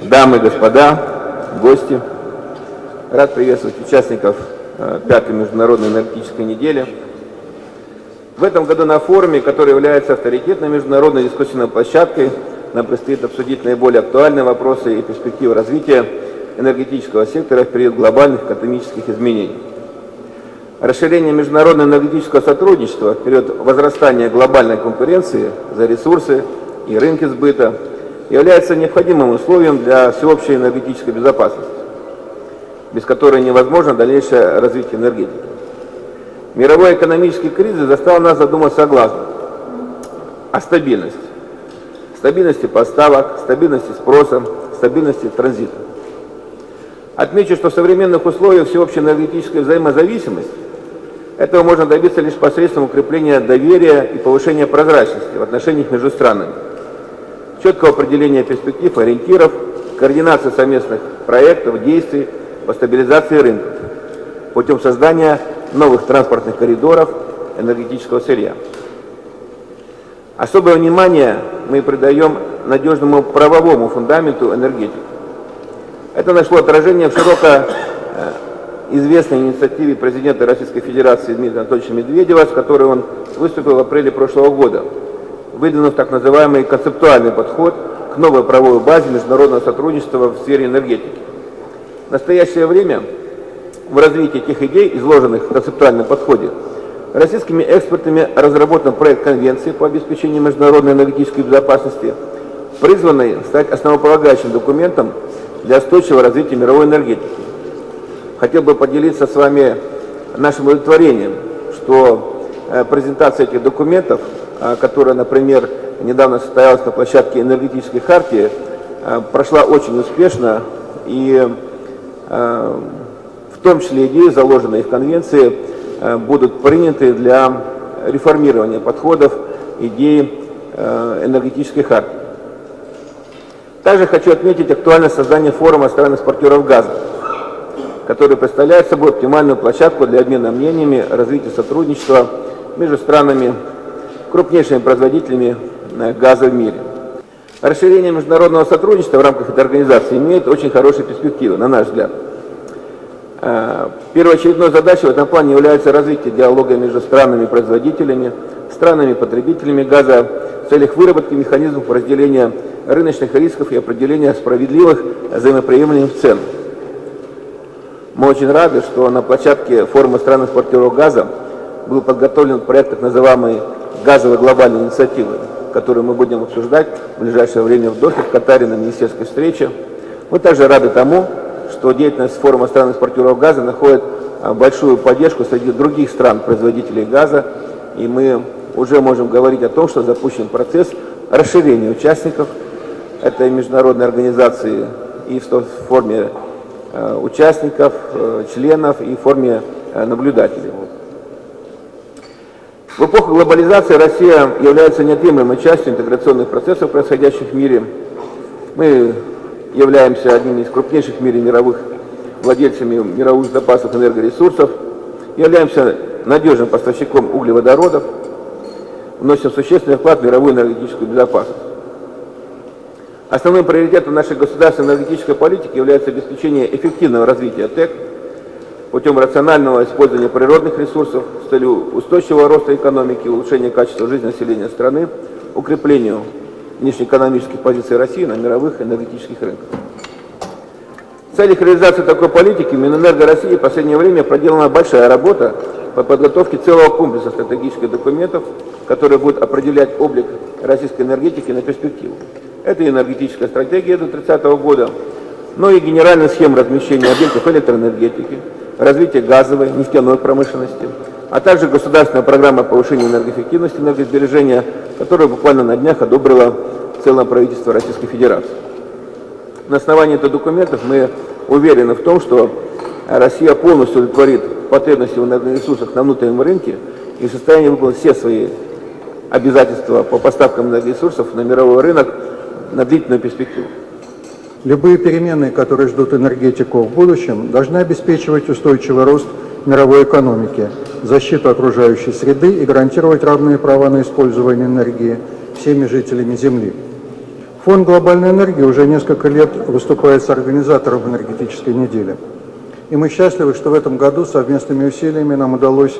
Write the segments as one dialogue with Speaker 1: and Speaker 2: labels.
Speaker 1: дамы и господа, гости. Рад приветствовать участников 5-й международной энергетической недели. В этом году на форуме, который является авторитетной международной дискуссионной площадкой, нам предстоит обсудить наиболее актуальные вопросы и перспективы развития энергетического сектора в период глобальных экономических изменений. Расширение международного энергетического сотрудничества в период возрастания глобальной конкуренции за ресурсы и рынки сбыта является необходимым условием для всеобщей энергетической безопасности, без которой невозможно дальнейшее развитие энергетики. Мировой экономический кризис заставил нас задуматься о стабильности. Стабильности поставок, стабильности спроса, стабильности транзита. Отмечу, что в современных условиях всеобщей энергетической взаимозависимости этого можно добиться лишь посредством укрепления доверия и повышения прозрачности в отношениях между странами, четкого определения перспектив, ориентиров, координации совместных проектов, действий по стабилизации рынков путем создания новых транспортных коридоров энергетического сырья. Особое внимание мы придаем надежному правовому фундаменту энергетики. Это нашло отражение в широко известной инициативе президента Российской Федерации Дмитрия Анатольевича Медведева, с которой он выступил в апреле прошлого года, выдвинув так называемый концептуальный подход к новой правовой базе международного сотрудничества в сфере энергетики. В настоящее время в развитии этих идей, изложенных в концептуальном подходе, российскими экспертами разработан проект Конвенции по обеспечению международной энергетической безопасности, призванный стать основополагающим документом для устойчивого развития мировой энергетики. Хотел бы поделиться с вами нашим удовлетворением, что презентация этих документов, которая, например, недавно состоялась на площадке энергетической хартии, прошла очень успешно, и в том числе идеи, заложенные в Конвенции, будут приняты для реформирования подходов идей энергетической хартии. Также хочу отметить актуальность создания форума стран-экспортеров газа, который представляет собой оптимальную площадку для обмена мнениями, развития сотрудничества между странами, крупнейшими производителями газа в мире. Расширение международного сотрудничества в рамках этой организации имеет очень хорошие перспективы, на наш взгляд. Первоочередной задачей в этом плане является развитие диалога между странами-производителями, странами-потребителями газа в целях выработки механизмов разделения рыночных рисков и определения справедливых взаимоприемлемых цен. Мы очень рады, что на площадке форума стран-экспортеров газа был подготовлен проект так называемой газовой глобальной инициативы, которую мы будем обсуждать в ближайшее время в Дохе, в Катаре на министерской встрече. Мы также рады тому, что деятельность форума стран-экспортеров газа находит большую поддержку среди других стран-производителей газа, и мы уже можем говорить о том, что запущен процесс расширения участников этой международной организации и в форме участников, членов и в форме наблюдателей. В эпоху глобализации Россия является неотъемлемой частью интеграционных процессов, происходящих в мире. Мы являемся одними из крупнейших в мире мировых владельцами мировых запасов энергоресурсов, являемся надежным поставщиком углеводородов, вносим существенный вклад в мировую энергетическую безопасность. Основным приоритетом нашей государственной энергетической политики является обеспечение эффективного развития ТЭК путем рационального использования природных ресурсов с целью устойчивого роста экономики, улучшения качества жизни населения страны, укреплению внешнеэкономических позиций России на мировых энергетических рынках. В целях реализации такой политики Минэнерго России в последнее время проделана большая работа по подготовке целого комплекса стратегических документов, которые будут определять облик российской энергетики на перспективу. Это и энергетическая стратегия до 30 года, но и генеральная схема размещения объектов электроэнергетики, развития газовой, нефтяной промышленности, а также государственная программа повышения энергоэффективности, энергосбережения, которую буквально на днях одобрило целое правительство Российской Федерации. На основании этих документов мы уверены в том, что Россия полностью удовлетворит потребности в энергоресурсах на внутреннем рынке и в состоянии выполнить все свои обязательства по поставкам энергоресурсов на мировой рынок на длительную перспективу.
Speaker 2: Любые перемены, которые ждут энергетику в будущем, должны обеспечивать устойчивый рост мировой экономики, защиту окружающей среды и гарантировать равные права на использование энергии всеми жителями Земли. Фонд глобальной энергии уже несколько лет выступает с организатором энергетической недели. И мы счастливы, что в этом году совместными усилиями нам удалось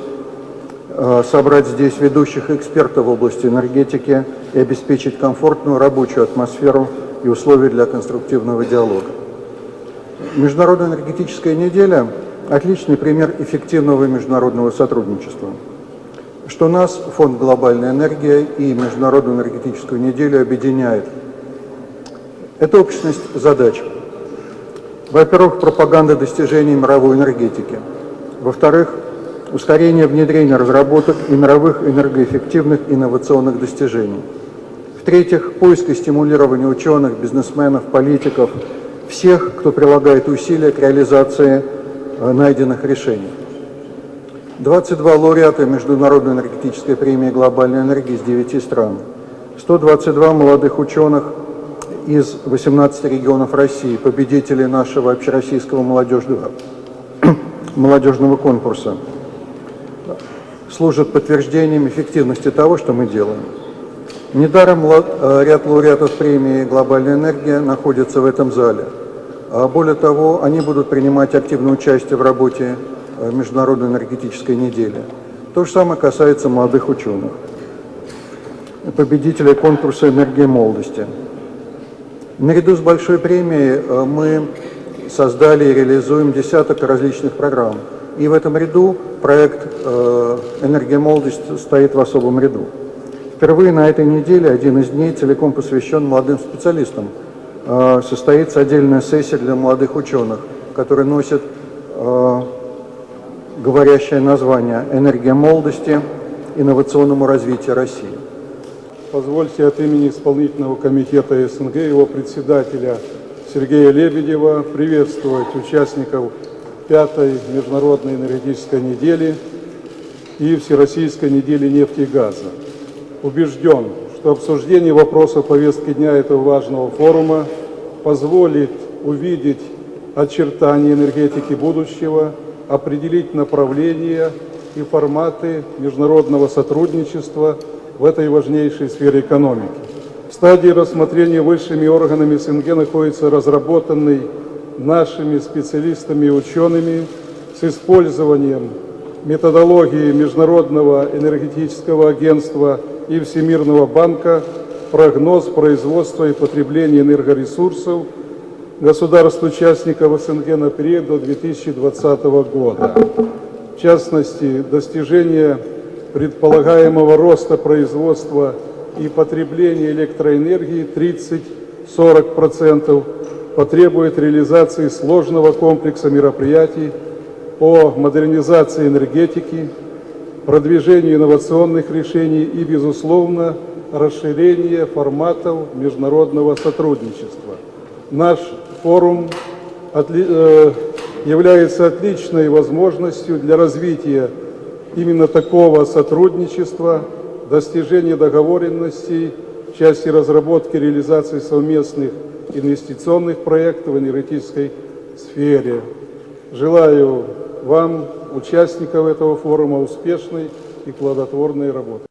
Speaker 2: собрать здесь ведущих экспертов в области энергетики и обеспечить комфортную рабочую атмосферу и условия для конструктивного диалога. Международная энергетическая неделя – отличный пример эффективного международного сотрудничества. Что нас, Фонд глобальная энергия и Международную энергетическую неделю объединяет? Это общность задач. Во-первых, пропаганда достижений мировой энергетики. Во-вторых, ускорение внедрения разработок и мировых энергоэффективных инновационных достижений. В-третьих, поиск и стимулирование ученых, бизнесменов, политиков, всех, кто прилагает усилия к реализации найденных решений. 22 лауреата Международной энергетической премии глобальной энергии из 9 стран, 122 молодых ученых из 18 регионов России, победители нашего общероссийского молодежного конкурса, служат подтверждением эффективности того, что мы делаем. Недаром ряд лауреатов премии «Глобальная энергия» находится в этом зале. Более того, они будут принимать активное участие в работе Международной энергетической недели. То же самое касается молодых ученых, победителей конкурса «Энергия молодости». Наряду с большой премией мы создали и реализуем десяток различных программ. И в этом ряду проект «Энергия молодости» стоит в особом ряду. Впервые на этой неделе один из дней целиком посвящен молодым специалистам. Состоится отдельная сессия для молодых ученых, которая носит говорящее название «Энергия молодости. Инновационному развитию России».
Speaker 3: Позвольте от имени исполнительного комитета СНГ, его председателя Сергея Лебедева, приветствовать участников 5-й Международной энергетической недели и Всероссийской недели нефти и газа. Убежден, что обсуждение вопросов повестки дня этого важного форума позволит увидеть очертания энергетики будущего, определить направления и форматы международного сотрудничества в этой важнейшей сфере экономики. В стадии рассмотрения высшими органами СНГ находится разработанный нашими специалистами и учеными с использованием методологии Международного энергетического агентства и Всемирного банка прогноз производства и потребления энергоресурсов государств-участников СНГ на период до 2020 года. В частности, достижение предполагаемого роста производства и потребления электроэнергии 30-40% потребует реализации сложного комплекса мероприятий по модернизации энергетики, продвижению инновационных решений и, безусловно, расширение форматов международного сотрудничества. Наш форум является отличной возможностью для развития именно такого сотрудничества, достижения договоренностей в части разработки и реализации совместных инвестиционных проектов в энергетической сфере. Желаю вам, участникам этого форума, успешной и плодотворной работы.